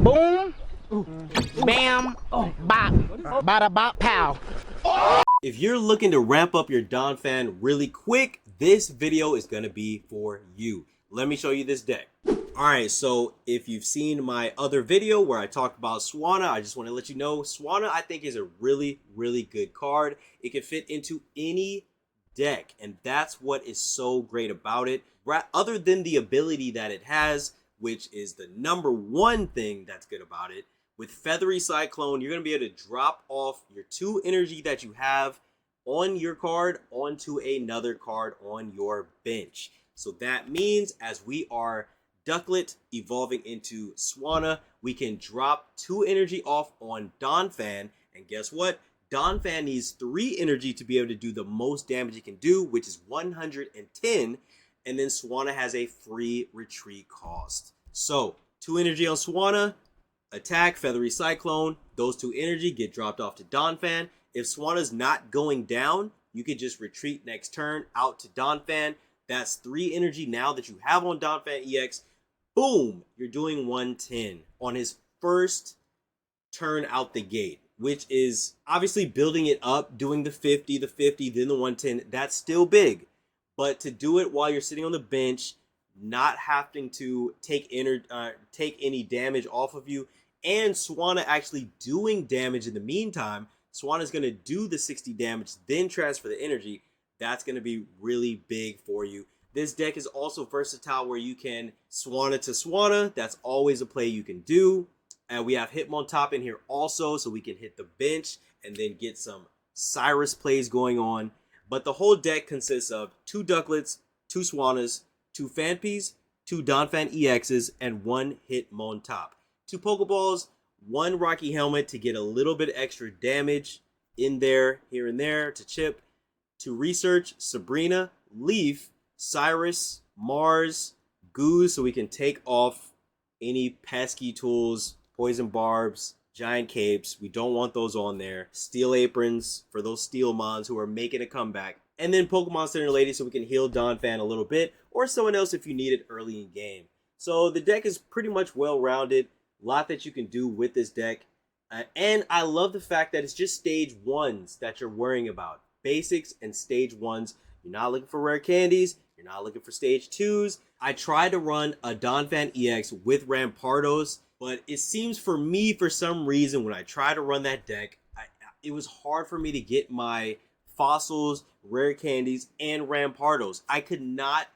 Boom, bam, bop, bada bop, pow. If you're looking to ramp up your Donphan really quick, this video is gonna be for you. Let me show you this deck. Alright, so if you've seen my other video where I talked about Swanna, I just want to let you know, Swanna I think is a really, really good card. It can fit into any deck, and that's what is so great about it. Other than the ability that it has, which is the #1 thing that's good about it, with Feathery Cyclone, you're going to be able to drop off your 2 energy that you have on your card onto another card on your bench. So that means as we are Ducklet evolving into Swanna, we can drop 2 energy off on Donphan, and guess what? Donphan needs 3 energy to be able to do the most damage it can do, which is 110, and then Swanna has a free retreat cost. So 2 energy on Swanna, attack, Feathery Cyclone, those 2 energy get dropped off to Donphan. If Swanna's not going down, you could just retreat next turn out to Donphan. That's 3 energy now that you have on Donphan EX. Boom, you're doing 110 on his first turn out the gate, which is obviously building it up, doing the 50, then the 110. That's still big. But to do it while you're sitting on the bench, not having to take any damage off of you, and Swanna actually doing damage in the meantime, Swanna's going to do the 60 damage, then transfer the energy. That's going to be really big for you. This deck is also versatile where you can Swanna to Swanna. That's always a play you can do. And we have Hitmontop in here also, so we can hit the bench and then get some Cyrus plays going on. But the whole deck consists of 2 Ducklets, 2 Swannas, 2 Phanpies, 2 Donphan EXs, and 1 Hitmontop. 2 Pokeballs, 1 Rocky Helmet to get a little bit extra damage in there, here and there to chip. To Research, Sabrina, Leaf, Cyrus, Mars, Goose, so we can take off any pesky tools, Poison Barbs, Giant Capes. We don't want those on there. Steel Aprons for those Steel Mons who are making a comeback. And then Pokemon Center Lady so we can heal Donphan a little bit, or someone else if you need it early in game. So the deck is pretty much well-rounded. A lot that you can do with this deck. And I love the fact that it's just stage 1s that you're worrying about. Basics and stage 1s. You're not looking for rare candies. You're not looking for stage 2s. I tried to run a Donphan EX with Rampardos, but it seems for me, for some reason, when I try to run that deck, it was hard for me to get my fossils, rare candies, and Rampardos. I could not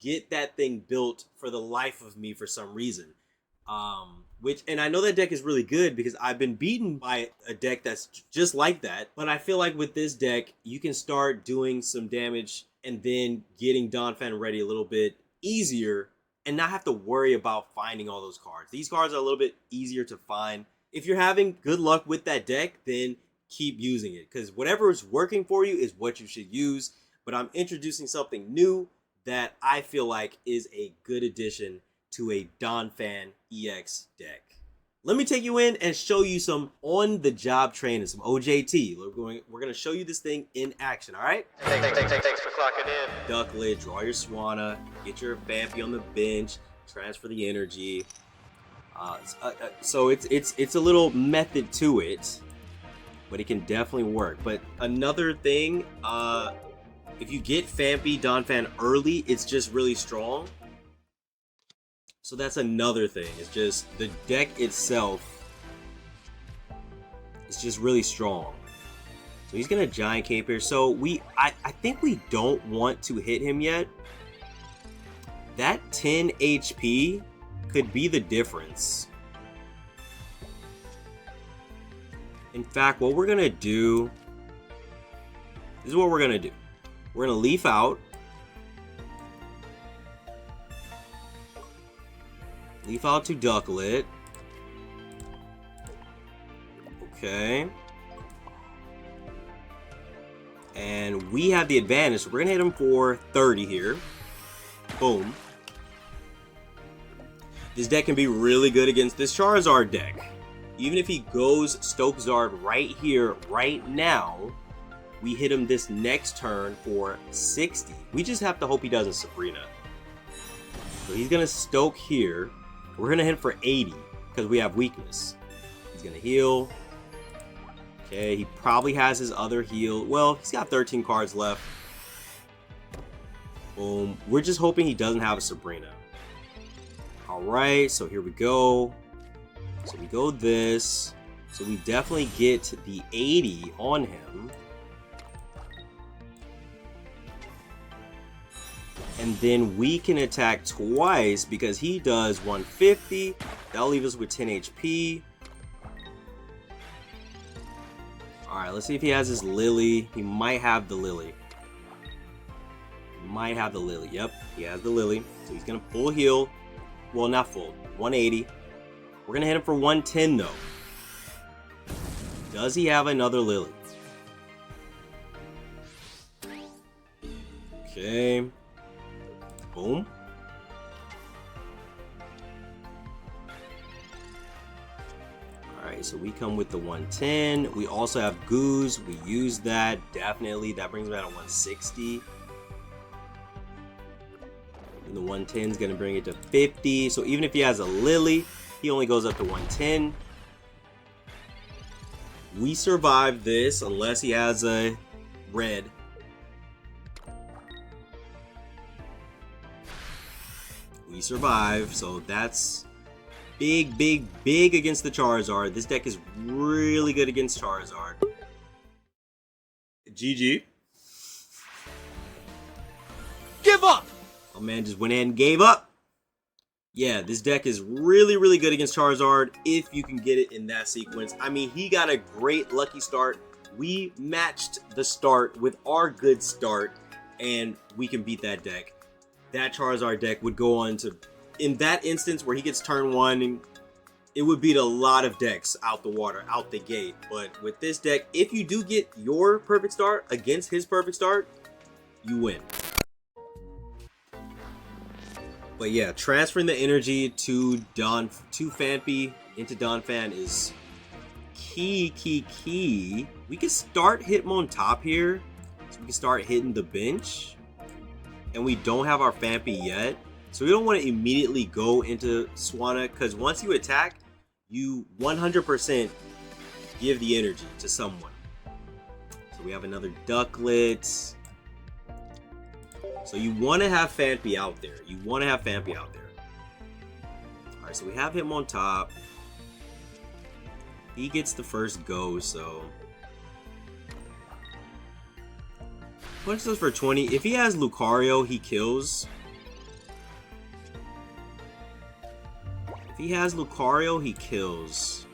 get that thing built for the life of me for some reason. And I know that deck is really good because I've been beaten by a deck that's just like that. But I feel like with this deck, you can start doing some damage and then getting Donphan ready a little bit easier and not have to worry about finding all those cards. These cards are a little bit easier to find. If you're having good luck with that deck, then keep using it because whatever is working for you is what you should use. But I'm introducing something new that I feel like is a good addition to a Donphan EX deck. Let me take you in and show you some on-the-job training, some OJT. We're going to show you this thing in action, all right? Thanks for clocking in. Ducklet, draw your Swanna, get your Phanpy on the bench, transfer the energy. So it's a little method to it, but it can definitely work. But another thing, if you get Phanpy Donphan early, it's just really strong. So that's another thing. It's just the deck itself is just really strong. So he's gonna Giant Cape here. So I think we don't want to hit him yet. That 10 HP could be the difference. In fact, what we're gonna do, this is what we're gonna do. We're gonna leaf out. Leaf out to Ducklet. Okay. And we have the advantage. So we're going to hit him for 30 here. Boom. This deck can be really good against this Charizard deck. Even if he goes Stokezard right here, right now, we hit him this next turn for 60. We just have to hope he doesn't Sabrina. So he's going to Stoke here. We're going to hit for 80. because we have weakness. He's gonna heal. Okay, he probably has his other heal. Well, he's got 13 cards left. Boom. We're just hoping he doesn't have a Sabrina. Alright, so here we go. So we go this. So we definitely get the 80 on him. And then we can attack twice because he does 150. That'll leave us with 10 HP. Alright, let's see if he has his Lily. He might have the Lily. Might have the Lily. Yep, he has the Lily. So he's going to full heal. Well, not full. 180. We're going to hit him for 110 though. Does he have another Lily? Okay. Boom. Alright, so we come with the 110. We also have Goose. We use that. Definitely. That brings him out to 160. And the 110 is going to bring it to 50. So even if he has a Lily, he only goes up to 110. We survive this unless he has a red. We survive, so that's big, big, big against the Charizard. This deck is really good against Charizard. GG. Give up! Oh man, just went ahead and gave up. Yeah, this deck is really, really good against Charizard if you can get it in that sequence. I mean, he got a great lucky start. We matched the start with our good start, and we can beat that deck. That Charizard deck would go on to, in that instance where he gets turn 1, it would beat a lot of decks out the water, out the gate. But with this deck, if you do get your perfect start against his perfect start, you win. But yeah, transferring the energy to Phanpy into Donphan is key. We can start hitting on top here. So we can start hitting the bench. And we don't have our Phanpy yet. So we don't want to immediately go into Swanna, because once you attack, you 100% give the energy to someone. So we have another Ducklet. So you want to have Phanpy out there. Alright, so we have him on top. He gets the first go, so... Punch this for 20. If he has Lucario, he kills. If he has Lucario, he kills.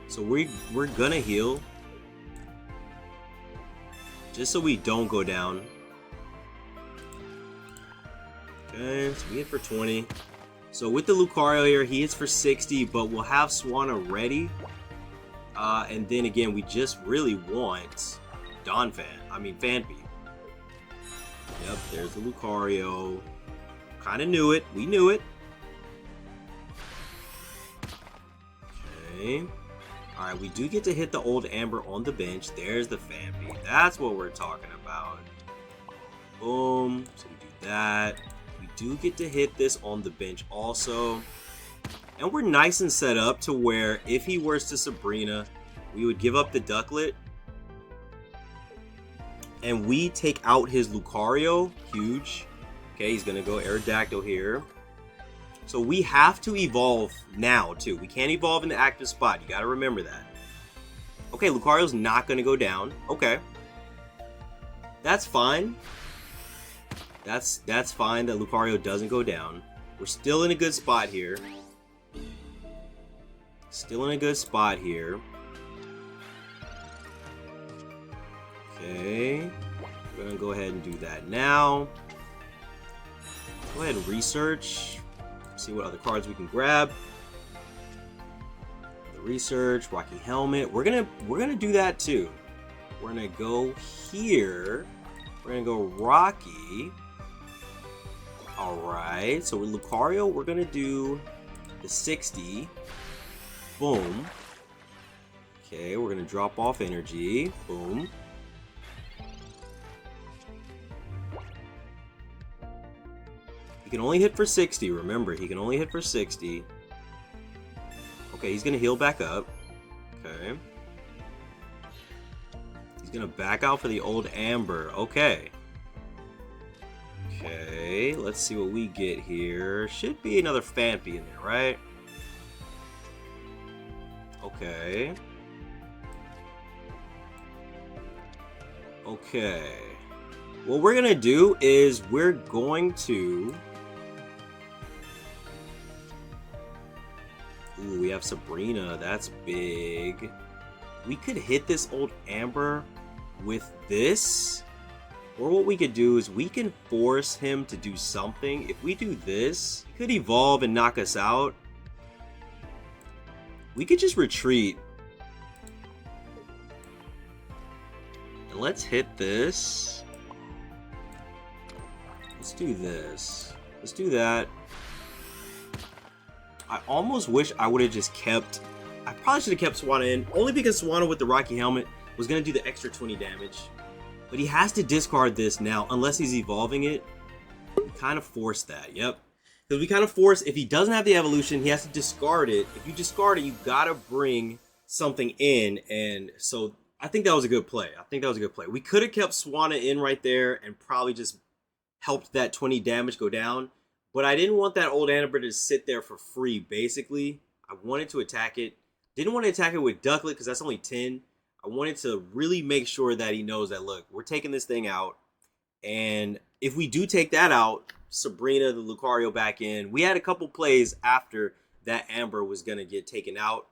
So we're gonna heal. Just so we don't go down. Okay, so we hit for 20. So with the Lucario here, he hits for 60, but we'll have Swanna ready. And then again, we just really want Phanpy. Yep, there's the Lucario. Kinda knew it. We knew it. Okay. Alright, we do get to hit the old Amber on the bench. There's the Phanpy. That's what we're talking about. Boom. So we do that. We do get to hit this on the bench also. And we're nice and set up to where if he were to Sabrina, we would give up the Ducklet. And we take out his Lucario. Huge. Okay, he's going to go Aerodactyl here. So we have to evolve now, too. We can't evolve in the active spot. You got to remember that. Okay, Lucario's not going to go down. Okay. That's fine. That's fine that Lucario doesn't go down. We're still in a good spot here. Okay, we're gonna go ahead and do that now. Go ahead and research. See what other cards we can grab. The research, Rocky Helmet. We're gonna do that too. We're gonna go here. We're gonna go Rocky. All right. So with Lucario, we're gonna do the 60. Boom. Okay, we're gonna drop off energy. Boom. He can only hit for 60, remember, he can only hit for 60. Okay, he's gonna heal back up. Okay. He's gonna back out for the old Amber. Okay. Okay, let's see what we get here. Should be another Phanpy in there, right? Okay. Okay. What we're gonna do is we're going to... Ooh, we have Sabrina. That's big. We could hit this old Amber with this. Or what we could do is we can force him to do something. If we do this, he could evolve and knock us out. We could just retreat. And let's hit this. Let's do this. Let's do that. I almost wish I would have just kept... I probably should have kept Swanna in, only because Swanna with the Rocky Helmet was going to do the extra 20 damage. But he has to discard this now, unless he's evolving it. We kind of forced that, yep. Because we kind of force, if he doesn't have the evolution, he has to discard it. If you discard it, you gotta bring something in. And so I think that was a good play. I think that was a good play. We could have kept Swanna in right there and probably just helped that 20 damage go down. But I didn't want that old Amber to sit there for free, basically. I wanted to attack it. Didn't want to attack it with Ducklet because that's only 10. I wanted to really make sure that he knows that, look, we're taking this thing out. And if we do take that out, Sabrina, the Lucario back in. We had a couple plays after that Amber was going to get taken out.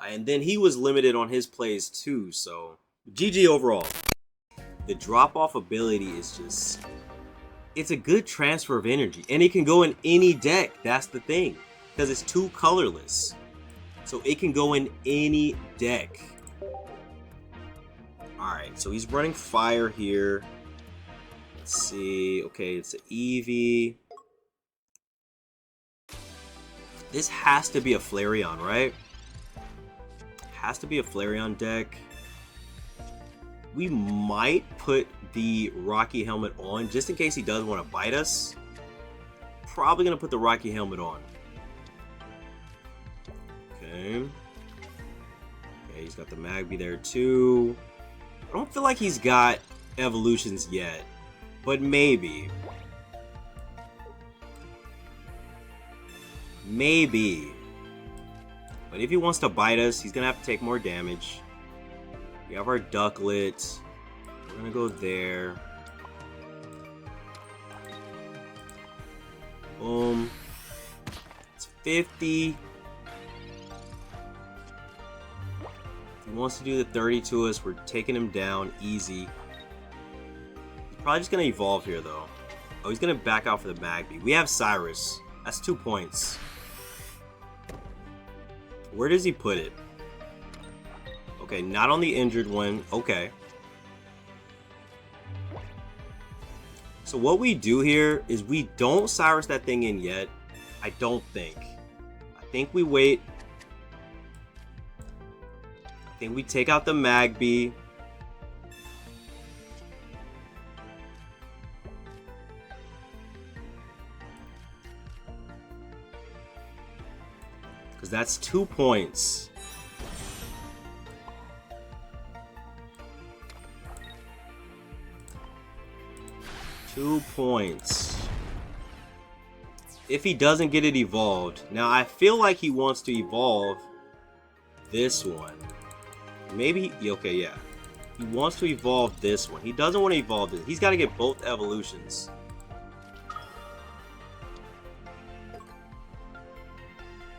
And then he was limited on his plays too. So, GG overall. The drop-off ability is just... It's a good transfer of energy. And it can go in any deck. That's the thing. Because it's too colorless. So it can go in any deck. Alright, so he's running fire here. Let's see. Okay, it's an Eevee. This has to be a Flareon, right? Has to be a Flareon deck. We might put the Rocky Helmet on just in case he does want to bite us. Probably going to put the Rocky Helmet on. Okay. Okay, he's got the Magby there too. I don't feel like he's got evolutions yet, but maybe. Maybe. But if he wants to bite us, he's going to have to take more damage. We have our Ducklet. We're going to go there. Boom. It's 50. If he wants to do the 30 to us, we're taking him down easy. He's probably just going to evolve here, though. Oh, he's going to back out for the Magby. We have Cyrus. That's 2 points. Where does he put it? Okay, not on the injured one. Okay. So what we do here is we don't Cyrus that thing in yet. I don't think. I think we wait. I think we take out the Magby. Because that's 2 points. If he doesn't get it evolved. Now, I feel like he wants to evolve this one. Maybe, okay, yeah. He wants to evolve this one. He doesn't want to evolve this. He's got to get both evolutions.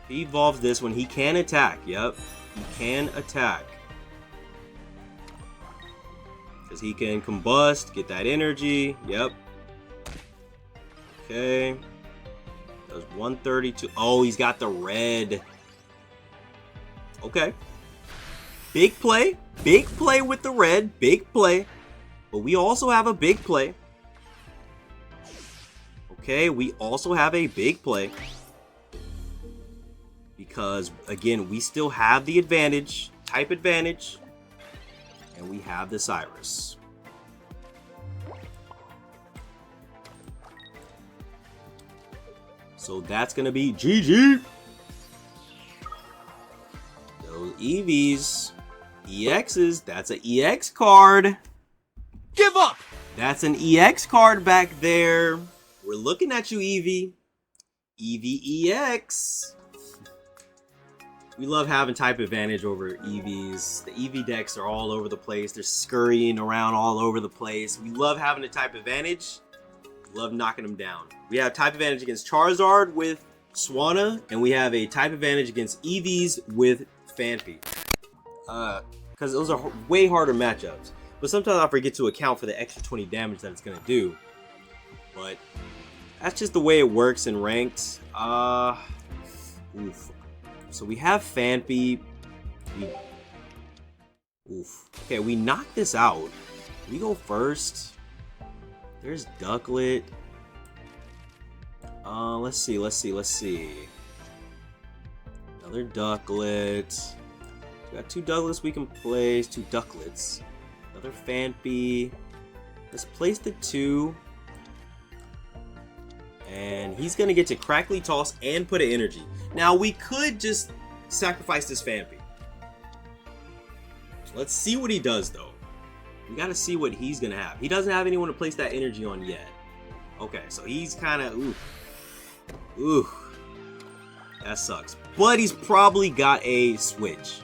If he evolves this one, he can attack. Yep, he can attack. Because he can combust, get that energy. Yep. Okay. Does 132. Oh, he's got the red. Okay. Big play. Big play with the red. Big play. But we also have a big play. Okay, we also have a big play. Because, again, we still have the advantage. Type advantage. And we have the Cyrus. So that's going to be GG. Those Eevees. EXs. That's an EX card. Give up! That's an EX card back there. We're looking at you, Eevee. Eevee EX. We love having type advantage over Eevees. The Eevee decks are all over the place. They're scurrying around all over the place. We love having a type advantage. We love knocking them down. We have type advantage against Charizard with Swanna, and we have a type advantage against Eevees with Phanpy. Because those are way harder matchups. But sometimes I forget to account for the extra 20 damage that it's going to do. But that's just the way it works in ranked. Oof. So we have Phanpy. Oof. Okay, we knock this out. We go first. There's Ducklet. Let's see. Another Ducklet. We got 2 Ducklets we can place. 2 Ducklets. Another Phanpy. Let's place the 2. And he's going to get to Crackly Toss and put an energy. Now, we could just sacrifice this Phanpy. Let's see what he does, though. We got to see what he's going to have. He doesn't have anyone to place that energy on yet. Okay, so he's kind of... Ooh. That sucks. But he's probably got a switch.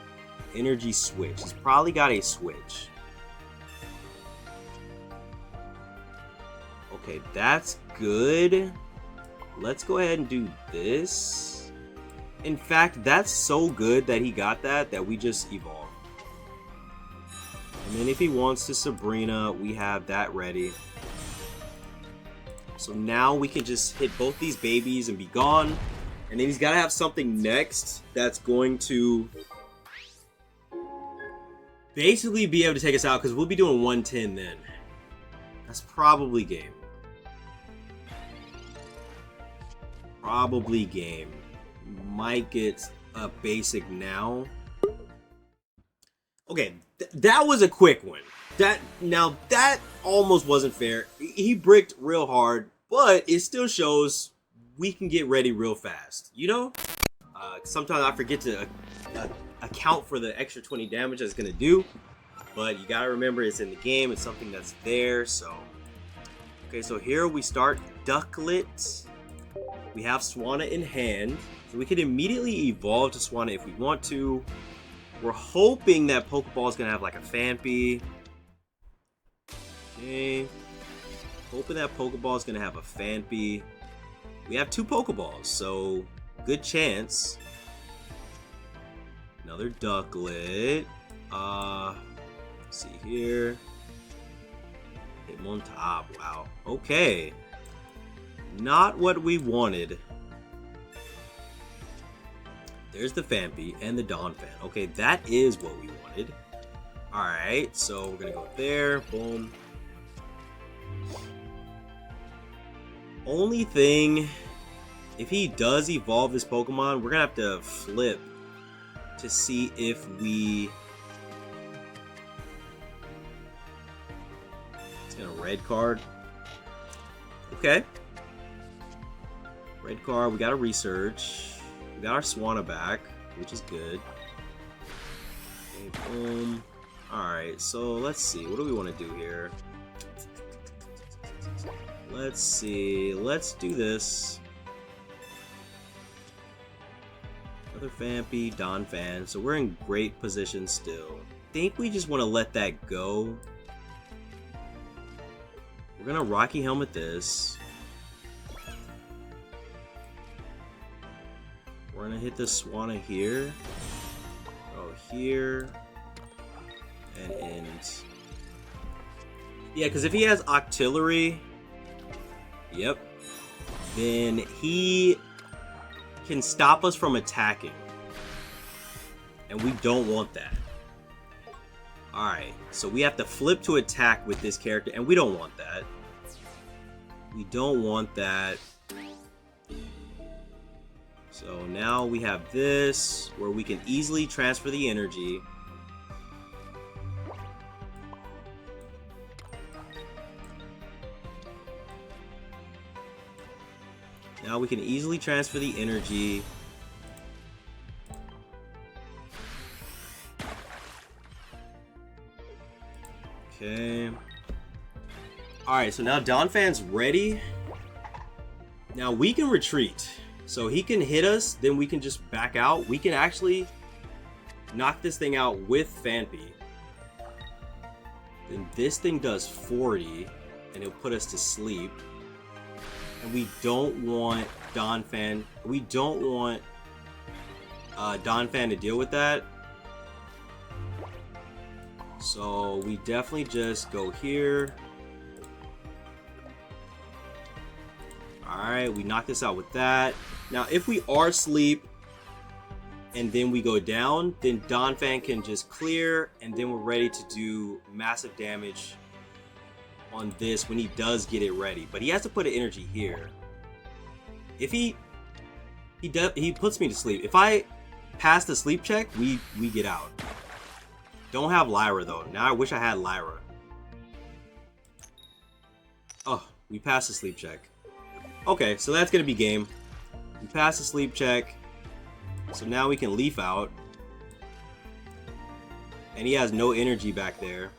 Energy switch. He's probably got a switch. Okay, that's good. Let's go ahead and do this. In fact, that's so good that he got that we just evolve. And then if he wants to Sabrina, we have that ready. So now we can just hit both these babies and be gone. And then he's got to have something next that's going to basically be able to take us out, because we'll be doing 110 then. That's probably game. Probably game. Might get a basic now. Okay, that was a quick one. Now that almost wasn't fair. He bricked real hard, but it still shows we can get ready real fast. You know? Sometimes I forget to account for the extra 20 damage that's gonna do, but you gotta remember it's in the game. It's something that's there. So, okay, so here we start Ducklet. We have Swanna in hand, so we can immediately evolve to Swanna if we want to. We're hoping that Pokeball is gonna have like a Phanpy. Okay. Hoping that Pokeball is gonna have a Phanpy. We have 2 Pokeballs, so good chance. Another Ducklet. Let's see here. Hit him on top. Wow. Okay. Not what we wanted. There's the Phanpy and the Donphan. Okay, that is what we wanted. Alright, so we're gonna go there. Boom. Only thing, if he does evolve this Pokemon, we're gonna have to flip to see if we... It's gonna red card. Okay. Red card, we got a research. We got our Swanna back, which is good. Okay, boom. Alright, so let's see. What do we want to do here? Let's see. Let's do this. Another Phanpy, Donphan. So we're in great position still. I think we just want to let that go. We're going to Rocky Helmet this. We're gonna hit the Swanna here. Oh, here. And end. Yeah, because if he has Octillery, yep, then he can stop us from attacking. And we don't want that. Alright, so we have to flip to attack with this character, and we don't want that. We don't want that. So now we have this, where we can easily transfer the energy. Now we can easily transfer the energy. Okay. Alright, so now Donphan's ready. Now we can retreat. So he can hit us, then we can just back out. We can actually knock this thing out with Phanpy. Then this thing does 40, and it'll put us to sleep. And we don't want Donphan. We don't want Donphan to deal with that. So we definitely just go here. Alright, we knock this out with that. Now, if we are asleep and then we go down, then Donphan can just clear, and then we're ready to do massive damage on this when he does get it ready. But he has to put an energy here. If he puts me to sleep. If I pass the sleep check, we get out. Don't have Lyra though. Now I wish I had Lyra. Oh, we passed the sleep check. Okay, so that's gonna be game. We passed the sleep check. So now we can leaf out. And he has no energy back there.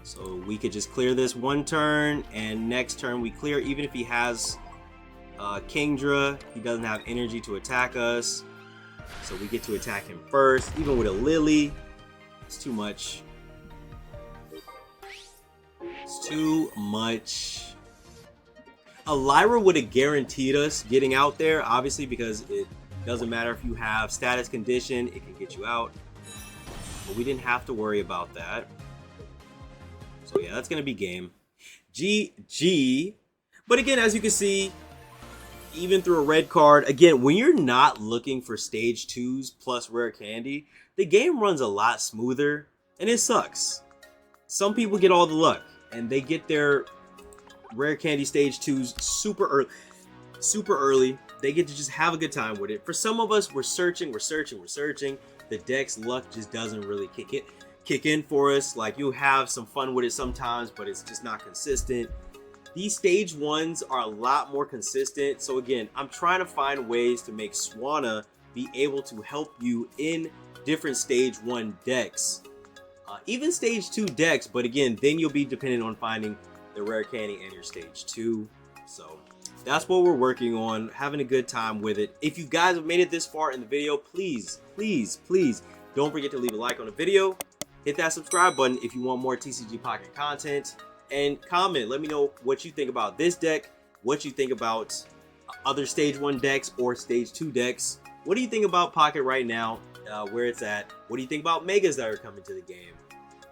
So we could just clear this one turn, and next turn we clear. Even if he has Kingdra, he doesn't have energy to attack us. So we get to attack him first. Even with a Lily, it's too much. It's too much. A Lyra would have guaranteed us getting out there, obviously, because it doesn't matter if you have status condition, it can get you out. But we didn't have to worry about that. So yeah, that's gonna be game. GG. But again, as you can see, even through a red card, again, when you're not looking for stage 2s plus rare candy, the game runs a lot smoother, and it sucks. Some people get all the luck, and they get their rare candy stage 2s super early. They get to just have a good time with it. For some of us, we're searching. The deck's luck just doesn't really kick in for us. Like, you'll have some fun with it sometimes, but it's just not consistent. These stage 1s are a lot more consistent. So again, I'm trying to find ways to make Swanna be able to help you in different stage 1 decks, even stage 2 decks. But again, then you'll be dependent on finding the rare candy and your stage 2. So that's what we're working on, having a good time with it. If you guys have made it this far in the video, please don't forget to leave a like on the video, hit that subscribe button if you want more TCG Pocket content, and comment. Let me know what you think about this deck, what you think about other stage 1 decks or stage 2 decks. What do you think about Pocket right now, where it's at? What do you think about megas that are coming to the game?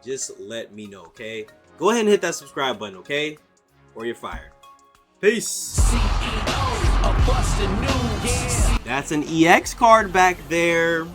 Just let me know, okay? Go ahead and hit that subscribe button, okay? Or you're fired. Peace. That's an EX card back there.